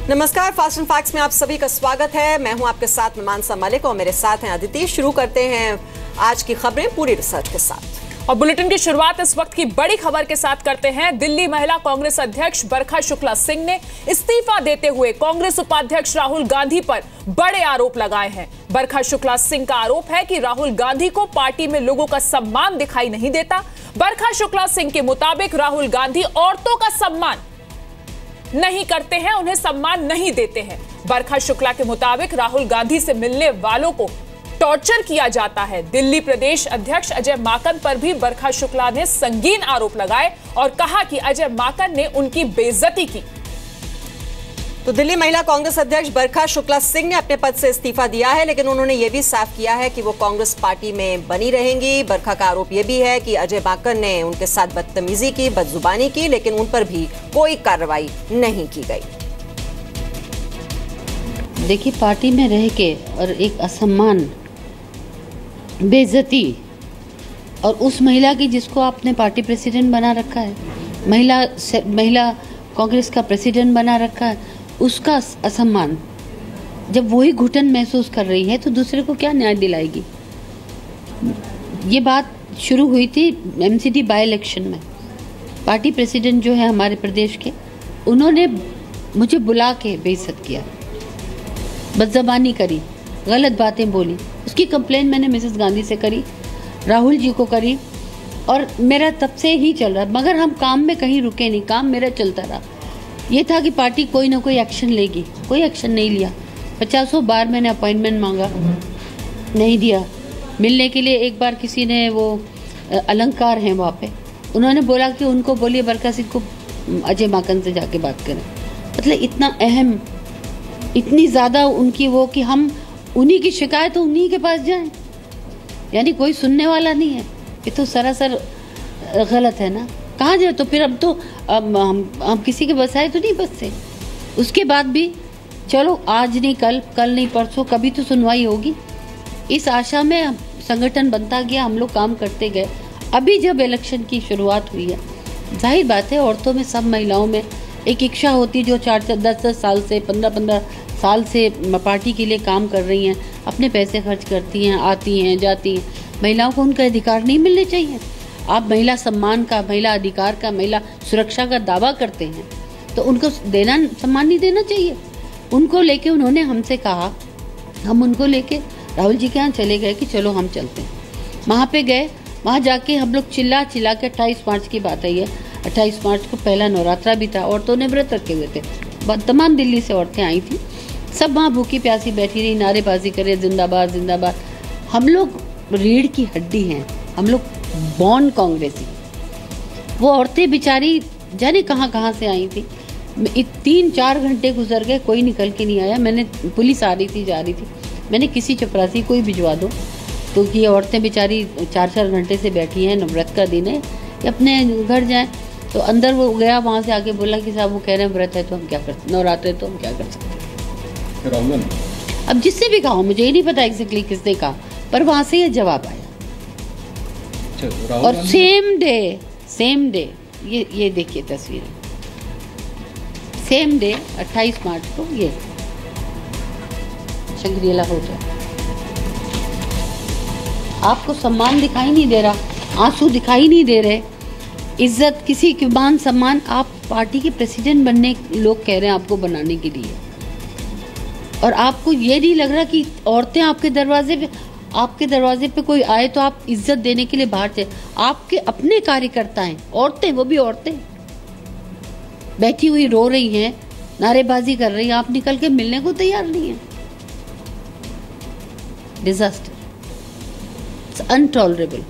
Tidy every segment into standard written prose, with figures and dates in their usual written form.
नमस्कार, fast and facts में आप सभी का स्वागत है। मैं हूं आपके साथ में मानसा मलिक और मेरे साथ हैं अदिति। शुरू करते हैं आज की खबरें पूरी रिसर्च के साथ। और बुलेटिन की शुरुआत इस वक्त की बड़ी खबर के साथ करते हैं। दिल्ली महिला कांग्रेस अध्यक्ष बरखा शुक्ला सिंह ने इस्तीफा देते हुए कांग्रेस उपाध्यक्ष राहुल गांधी पर बड़े आरोप लगाए हैं। बरखा शुक्ला सिंह का आरोप है कि राहुल गांधी को पार्टी में लोगों का सम्मान दिखाई नहीं देता। बरखा शुक्ला सिंह के मुताबिक राहुल गांधी औरतों का सम्मान नहीं करते हैं, उन्हें सम्मान नहीं देते हैं। बरखा शुक्ला के मुताबिक राहुल गांधी से मिलने वालों को टॉर्चर किया जाता है। दिल्ली प्रदेश अध्यक्ष अजय माकन पर भी बरखा शुक्ला ने संगीन आरोप लगाए और कहा कि अजय माकन ने उनकी बेइज्जती की। तो दिल्ली महिला कांग्रेस अध्यक्ष बरखा शुक्ला सिंह ने अपने पद से इस्तीफा दिया है, लेकिन उन्होंने यह भी साफ किया है कि वो कांग्रेस पार्टी में बनी रहेंगी। बरखा का आरोप यह भी है कि अजय माकन ने उनके साथ बदतमीजी की, बदजुबानी की, लेकिन उन पर भी कोई कार्रवाई नहीं की गई। देखिए, पार्टी में रह के और एक असम्मान, बेइज्जती, और उस महिला की जिसको आपने पार्टी प्रेसिडेंट बना रखा है, महिला कांग्रेस का प्रेसिडेंट बना रखा है, उसका असम्मान, जब वही घुटन महसूस कर रही है तो दूसरे को क्या न्याय दिलाएगी। ये बात शुरू हुई थी एमसीडी बाय इलेक्शन में। पार्टी प्रेसिडेंट जो है हमारे प्रदेश के, उन्होंने मुझे बुला के बेइज्जत किया, बदज़बानी करी, गलत बातें बोली। उसकी कंप्लेंट मैंने मिसेस गांधी से करी, राहुल जी को करी, और मेरा तब से ही चल रहा। मगर हम काम में कहीं रुके नहीं, काम मेरा चलता रहा। ये था कि पार्टी कोई ना कोई एक्शन लेगी, कोई एक्शन नहीं लिया। 50 बार मैंने अपॉइंटमेंट मांगा, नहीं दिया। मिलने के लिए एक बार किसी ने, वो अलंकार हैं वहाँ पे, उन्होंने बोला कि उनको बोलिए बरखा सिंह को अजय माकन से जाके बात करें। मतलब इतना अहम, इतनी ज़्यादा उनकी वो कि हम उन्हीं की शिकायत उन्हीं के पास जाएं, यानी कोई सुनने वाला नहीं है। ये तो सरासर गलत है ना। कहाँ जाए? तो फिर अब तो हम किसी के बसाए तो नहीं बसते। उसके बाद भी चलो, आज नहीं कल, कल नहीं परसों, कभी तो सुनवाई होगी। इस आशा में संगठन बनता गया, हम लोग काम करते गए। अभी जब इलेक्शन की शुरुआत हुई है, जाहिर बात है औरतों में, सब महिलाओं में एक इच्छा होती है, जो 4-4, 10-10 साल से, 15-15 साल से पार्टी के लिए काम कर रही हैं, अपने पैसे खर्च करती हैं, आती हैं, जाती हैं। महिलाओं को उनका अधिकार नहीं मिलने चाहिए। आप महिला सम्मान का, महिला अधिकार का, महिला सुरक्षा का दावा करते हैं, तो उनको देना, सम्मान नहीं देना चाहिए। उनको लेके उन्होंने हमसे कहा, हम उनको लेके राहुल जी के यहाँ चले गए कि चलो हम चलते हैं। वहाँ पे गए, वहाँ जाके हम लोग चिल्ला चिल्ला के, 28 मार्च की बात है ये, 28 मार्च को पहला नवरात्रा भी था, औरतों ने व्रत रखे हुए थे, तमाम दिल्ली से औरतें आई थी, सब वहाँ भूखी प्यासी बैठी रही, नारेबाजी करे, जिंदाबाद जिंदाबाद। हम लोग रीढ़ की हड्डी हैं, हम लोग बॉर्न कांग्रेसी। वो औरतें बेचारी जाने कहाँ कहाँ से आई थी। 3-4 घंटे गुजर गए, कोई निकल के नहीं आया। मैंने, पुलिस आ रही थी, जा रही थी, मैंने किसी चपरासी कोई भिजवा दो, तो ये औरतें बेचारी 4-4 घंटे से बैठी हैं, व्रत का दिन है, अपने घर जाएं। तो अंदर वो गया, वहाँ से आके बोला कि साहब वो कह रहे हैं व्रत है तो हम क्या कर, नवरात्र है तो हम क्या कर सकते हैं। अब जिससे भी कहा, मुझे ये नहीं पता एग्जैक्टली किसने कहा, पर वहाँ से ये जवाब आया। और सेम डे ये देखिए तस्वीरें, सेम डे 28 मार्च को ये शंग्रीला होटल। आपको सम्मान दिखाई नहीं दे रहा, आंसू दिखाई नहीं दे रहे, इज्जत, किसी की मान सम्मान। आप पार्टी के प्रेसिडेंट बनने, लोग कह रहे हैं आपको बनाने के लिए, और आपको ये नहीं लग रहा कि औरतें आपके दरवाजे पे कोई आए तो आप इज्जत देने के लिए बाहर से, आपके अपने कार्यकर्ता हैं, औरतें, वो भी औरतें बैठी हुई रो रही हैं, नारेबाजी कर रही हैं, आप निकल के मिलने को तैयार नहीं है। Disaster, it's intolerable.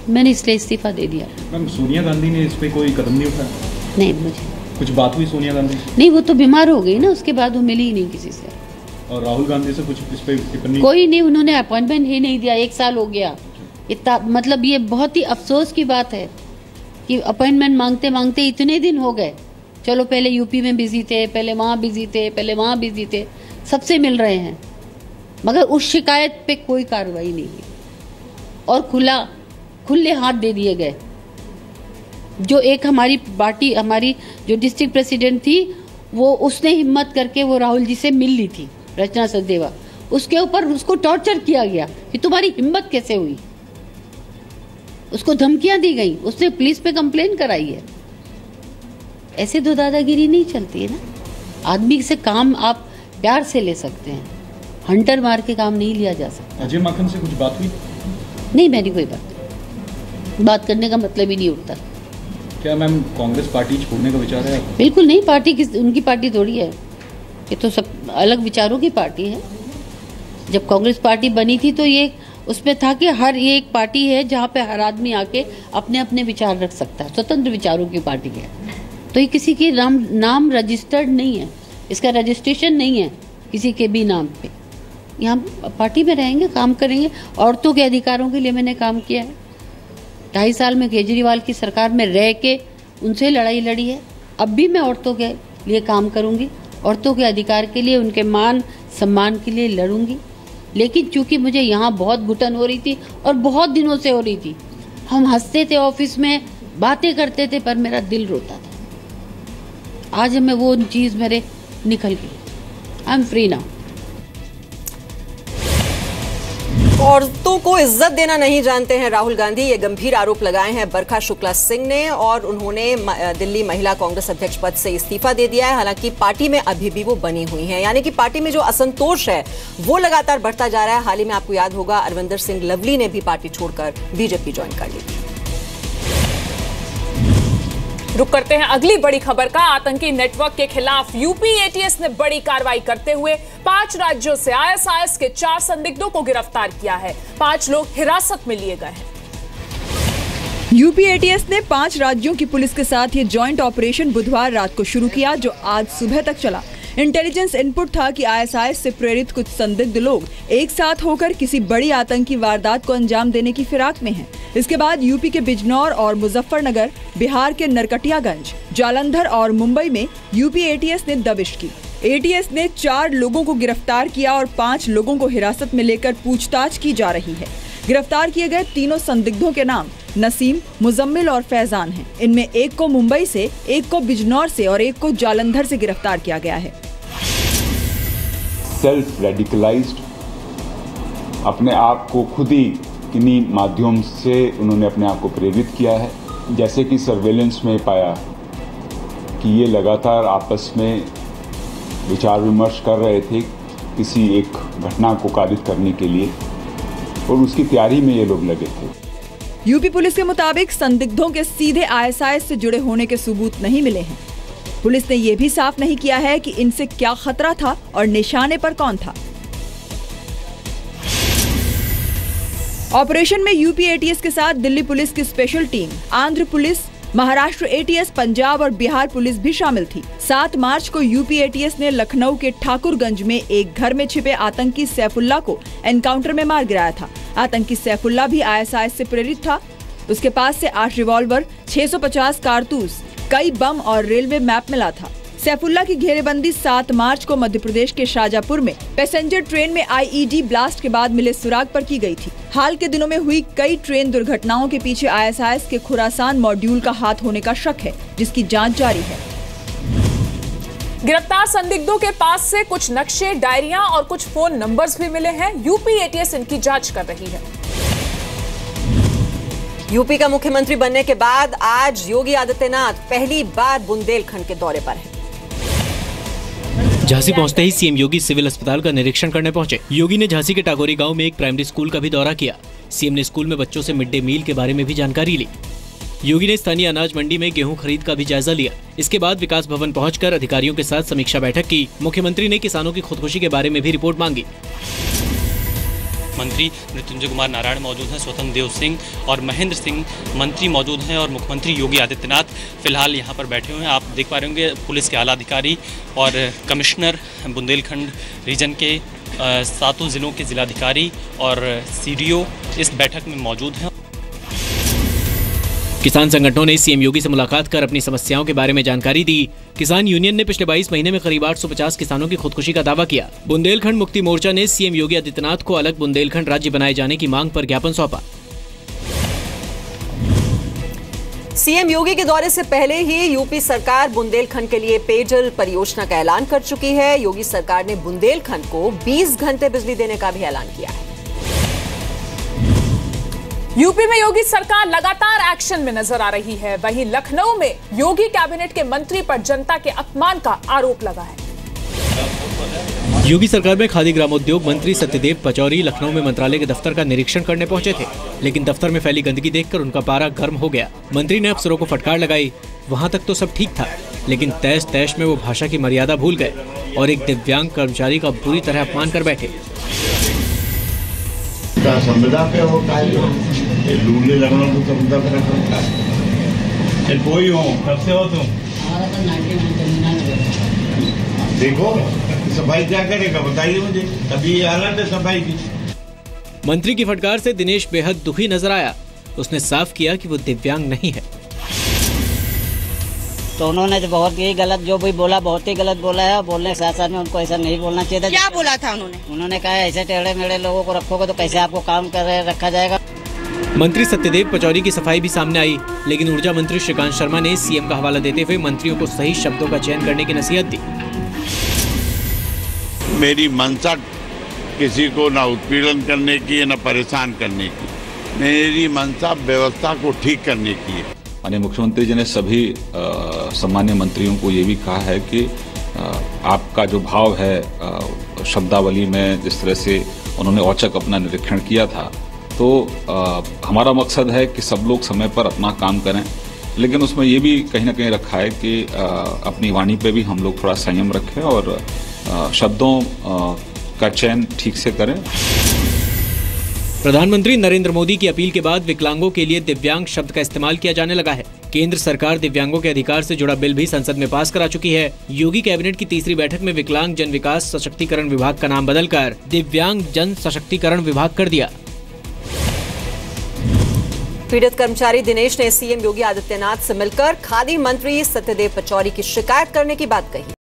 मैंने इसलिए इस्तीफा दे दिया। मैम, सोनिया गांधी ने इस पे कोई कदम नहीं उठाया? नहीं, मुझे कुछ बात हुई सोनिया गांधी? नहीं, वो तो बीमार हो गई ना, उसके बाद वो मिली ही नहीं किसी से। और राहुल गांधी से कुछ इस पे टिप्पणी? कोई नहीं, उन्होंने अपॉइंटमेंट ही नहीं दिया। 1 साल हो गया। इतना, मतलब ये बहुत ही अफसोस की बात है कि अपॉइंटमेंट मांगते मांगते इतने दिन हो गए। चलो, पहले यूपी में बिजी थे, पहले वहाँ बिजी थे, पहले वहाँ बिजी थे, सबसे मिल रहे हैं, मगर उस शिकायत पे कोई कार्रवाई नहीं हुई और खुले हाथ दे दिए गए। जो एक हमारी पार्टी, हमारी जो डिस्ट्रिक्ट प्रेसिडेंट थी, वो उसने हिम्मत करके वो राहुल जी से मिल ली थी, रचना सचदेवा। उसके ऊपर उसको टॉर्चर किया गया कि तुम्हारी हिम्मत कैसे हुई। उसको धमकियां दी गई, उसने पुलिस पे कंप्लेन कराई है। ऐसे तो दादागिरी नहीं चलती है ना। आदमी से काम आप प्यार से ले सकते हैं, हंटर मार के काम नहीं लिया जा सकता। अजय माकन से कुछ बात हुई? नहीं, मेरी कोई बात करने का मतलब ही नहीं उठता। क्या मैम कांग्रेस पार्टी छोड़ने का विचार है? बिल्कुल नहीं, पार्टी उनकी पार्टी थोड़ी है, ये तो सब अलग विचारों की पार्टी है। जब कांग्रेस पार्टी बनी थी तो ये उसमें था कि ये एक पार्टी है जहाँ पे हर आदमी आके अपने अपने विचार रख सकता है, स्वतंत्र विचारों की पार्टी है। तो ये किसी के नाम रजिस्टर्ड नहीं है, इसका रजिस्ट्रेशन नहीं है किसी के भी नाम पे। यहाँ पार्टी में रहेंगे, काम करेंगे। औरतों के अधिकारों के लिए मैंने काम किया है। 2.5 साल में केजरीवाल की सरकार में रह के उनसे लड़ाई लड़ी है। अब भी मैं औरतों के लिए काम करूँगी, औरतों के अधिकार के लिए, उनके मान सम्मान के लिए लड़ूंगी। लेकिन चूंकि मुझे यहाँ बहुत घुटन हो रही थी और बहुत दिनों से हो रही थी, हम हंसते थे ऑफिस में, बातें करते थे, पर मेरा दिल रोता था। आज हमें वो चीज़ मेरे निकल गई। I am free now. औरतों को इज्जत देना नहीं जानते हैं राहुल गांधी, ये गंभीर आरोप लगाए हैं बरखा शुक्ला सिंह ने। और उन्होंने दिल्ली महिला कांग्रेस अध्यक्ष पद से इस्तीफा दे दिया है। हालांकि पार्टी में अभी भी वो बनी हुई हैं, यानी कि पार्टी में जो असंतोष है वो लगातार बढ़ता जा रहा है। हाल ही में आपको याद होगा अरविंदर सिंह लवली ने भी पार्टी छोड़कर बीजेपी ज्वाइन कर ली थी। रुक करते हैं अगली बड़ी खबर का। आतंकी नेटवर्क के खिलाफ यूपी एटीएस ने बड़ी कार्रवाई करते हुए 5 राज्यों से आईएसआईएस के 4 संदिग्धों को गिरफ्तार किया है। 5 लोग हिरासत में लिए गए हैं। यूपी एटीएस ने 5 राज्यों की पुलिस के साथ ये जॉइंट ऑपरेशन बुधवार रात को शुरू किया, जो आज सुबह तक चला। इंटेलिजेंस इनपुट था कि आईएसआईएस से प्रेरित कुछ संदिग्ध लोग एक साथ होकर किसी बड़ी आतंकी वारदात को अंजाम देने की फिराक में हैं। इसके बाद यूपी के बिजनौर और मुजफ्फरनगर, बिहार के नरकटियागंज, जालंधर और मुंबई में यूपी एटीएस ने दबिश की। एटीएस ने 4 लोगों को गिरफ्तार किया और 5 लोगों को हिरासत में लेकर पूछताछ की जा रही है। गिरफ्तार किए गए तीनों संदिग्धों के नाम नसीम, मुजम्मिल और फैजान हैं। इनमें एक को मुंबई से, एक को बिजनौर से और एक को जालंधर से गिरफ्तार किया गया है। सेल्फ रेडिकलाइज्ड, अपने आप को खुद ही किन्हीं माध्यम से उन्होंने अपने आप को प्रेरित किया है। जैसे कि सर्वेलेंस में पाया कि ये लगातार आपस में विचार विमर्श कर रहे थे किसी एक घटना को कारित करने के लिए, और उसकी तैयारी में ये लोग लगे थे। यूपी पुलिस के मुताबिक संदिग्धों के सीधे आईएसआईएस से जुड़े होने के सबूत नहीं मिले हैं। पुलिस ने यह भी साफ नहीं किया है कि इनसे क्या खतरा था और निशाने पर कौन था। ऑपरेशन में यूपी एटीएस के साथ दिल्ली पुलिस की special team, Andhra police, Maharashtra ATS, Punjab और बिहार पुलिस भी शामिल थी। 7 मार्च को यूपी एटीएस ने लखनऊ के ठाकुरगंज में एक घर में छिपे आतंकी सैफुल्ला को एनकाउंटर में मार गिराया था। आतंकी सैफुल्ला भी आईएसआईएस से प्रेरित था। उसके पास से 8 रिवॉल्वर, 650 कारतूस, कई बम और रेलवे मैप मिला था। सैफुल्ला की घेरेबंदी 7 मार्च को मध्य प्रदेश के शाजापुर में पैसेंजर ट्रेन में आईईडी ब्लास्ट के बाद मिले सुराग पर की गई थी। हाल के दिनों में हुई कई ट्रेन दुर्घटनाओं के पीछे आईएसआईएस के खुरासान मॉड्यूल का हाथ होने का शक है, जिसकी जांच जारी है। गिरफ्तार संदिग्धों के पास से कुछ नक्शे, डायरियां और कुछ फोन नंबर्स भी मिले हैं। यूपी एटीएस इनकी जांच कर रही है। यूपी का मुख्यमंत्री बनने के बाद आज योगी आदित्यनाथ पहली बार बुंदेलखंड के दौरे पर हैं। झांसी पहुंचते ही सीएम योगी सिविल अस्पताल का निरीक्षण करने पहुंचे। योगी ने झांसी के टागोरी गांव में एक प्राइमरी स्कूल का भी दौरा किया। सीएम ने स्कूल में बच्चों से मिड डे मील के बारे में भी जानकारी ली। योगी ने स्थानीय अनाज मंडी में गेहूं खरीद का भी जायजा लिया। इसके बाद विकास भवन पहुंचकर अधिकारियों के साथ समीक्षा बैठक की। मुख्यमंत्री ने किसानों की खुदकुशी के बारे में भी रिपोर्ट मांगी। मंत्री मृत्युंजय कुमार नारायण मौजूद हैं, स्वतंत्र देव सिंह और महेंद्र सिंह मंत्री मौजूद हैं और मुख्यमंत्री योगी आदित्यनाथ फिलहाल यहां पर बैठे हुए हैं। आप देख पा रहे होंगे पुलिस के आला अधिकारी और कमिश्नर बुंदेलखंड रीजन के 7 जिलों के जिलाधिकारी और सीडीओ इस बैठक में मौजूद हैं। किसान संगठनों ने सीएम योगी से मुलाकात कर अपनी समस्याओं के बारे में जानकारी दी। किसान यूनियन ने पिछले 22 महीने में करीब 850 किसानों की खुदकुशी का दावा किया। बुंदेलखंड मुक्ति मोर्चा ने सीएम योगी आदित्यनाथ को अलग बुंदेलखंड राज्य बनाए जाने की मांग पर ज्ञापन सौंपा। सीएम योगी के दौरे से पहले ही यूपी सरकार बुंदेलखंड के लिए पेयजल परियोजना का ऐलान कर चुकी है। योगी सरकार ने बुंदेलखंड को 20 घंटे बिजली देने का भी ऐलान किया है। यूपी में योगी सरकार लगातार एक्शन में नजर आ रही है। वहीं लखनऊ में योगी कैबिनेट के मंत्री पर जनता के अपमान का आरोप लगा है। योगी सरकार में खादी ग्रामोद्योग मंत्री सत्यदेव पचौरी लखनऊ में मंत्रालय के दफ्तर का निरीक्षण करने पहुंचे थे, लेकिन दफ्तर में फैली गंदगी देखकर उनका पारा गर्म हो गया। मंत्री ने अफसरों को फटकार लगाई। वहां तक तो सब ठीक था, लेकिन तैश तैश में वो भाषा की मर्यादा भूल गए और एक दिव्यांग कर्मचारी का बुरी तरह अपमान कर बैठे। देखो सफाई क्या करेगा बताइए मुझे, अभी ये हालत है सफाई की। मंत्री की फटकार से दिनेश बेहद दुखी नजर आया। उसने साफ किया कि वो दिव्यांग नहीं है। तो उन्होंने जो बहुत ही गलत जो भी बोला बहुत ही गलत बोला है, और बोलने के साथ साथ में उनको ऐसा नहीं बोलना चाहिए था। क्या बोला था उन्होंने? उन्होंने कहा ऐसे टेढ़े मेढ़े लोगों को रखोगे तो कैसे आपको काम कर रखा जाएगा। मंत्री सत्यदेव पचौरी की सफाई भी सामने आई, लेकिन ऊर्जा मंत्री श्रीकांत शर्मा ने सीएम का हवाला देते हुए मंत्रियों को सही शब्दों का चयन करने की नसीहत दी। मेरी मंशा किसी को न उत्पीड़न करने की है न परेशान करने की, मेरी मंशा व्यवस्था को ठीक करने की है। माननीय मुख्यमंत्री जी ने सभी सम्मान्य मंत्रियों को ये भी कहा है कि आपका जो भाव है शब्दावली में, जिस तरह से उन्होंने औचक अपना निरीक्षण किया था, तो हमारा मकसद है कि सब लोग समय पर अपना काम करें, लेकिन उसमें ये भी कहीं ना कहीं रखा है कि अपनी वाणी पे भी हम लोग थोड़ा संयम रखें और शब्दों का चयन ठीक से करें। प्रधानमंत्री नरेंद्र मोदी की अपील के बाद विकलांगों के लिए दिव्यांग शब्द का इस्तेमाल किया जाने लगा है। केंद्र सरकार दिव्यांगों के अधिकार से जुड़ा बिल भी संसद में पास करा चुकी है। योगी कैबिनेट की तीसरी बैठक में विकलांग जन विकास सशक्तिकरण विभाग का नाम बदलकर दिव्यांग जन सशक्तिकरण विभाग कर दिया। पीड़ित कर्मचारी दिनेश ने सीएम योगी आदित्यनाथ से मिलकर खादी मंत्री सत्यदेव पचौरी की शिकायत करने की बात कही।